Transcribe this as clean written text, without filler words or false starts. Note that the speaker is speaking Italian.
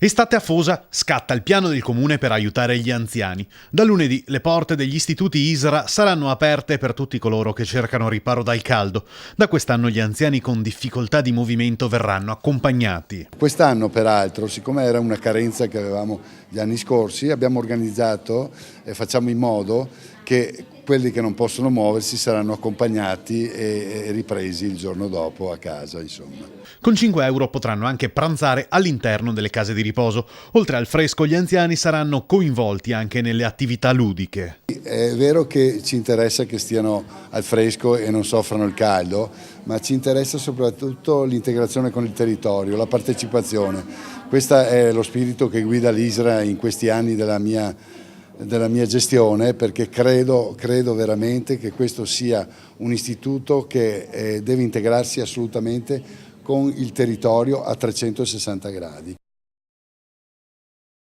Estate afosa, scatta il piano del comune per aiutare gli anziani. Da lunedì le porte degli istituti ISRA saranno aperte per tutti coloro che cercano riparo dal caldo. Da quest'anno gli anziani con difficoltà di movimento verranno accompagnati. Quest'anno peraltro, siccome era una carenza che avevamo gli anni scorsi, abbiamo organizzato e facciamo in modo che quelli che non possono muoversi saranno accompagnati e ripresi il giorno dopo a casa, insomma. Con 5 euro potranno anche pranzare all'interno delle case di riposo. Oltre al fresco, gli anziani saranno coinvolti anche nelle attività ludiche. È vero che ci interessa che stiano al fresco e non soffrano il caldo, ma ci interessa soprattutto l'integrazione con il territorio, la partecipazione. Questo è lo spirito che guida l'ISRA in questi anni della mia gestione, perché credo veramente che questo sia un istituto che deve integrarsi assolutamente con il territorio a 360 gradi.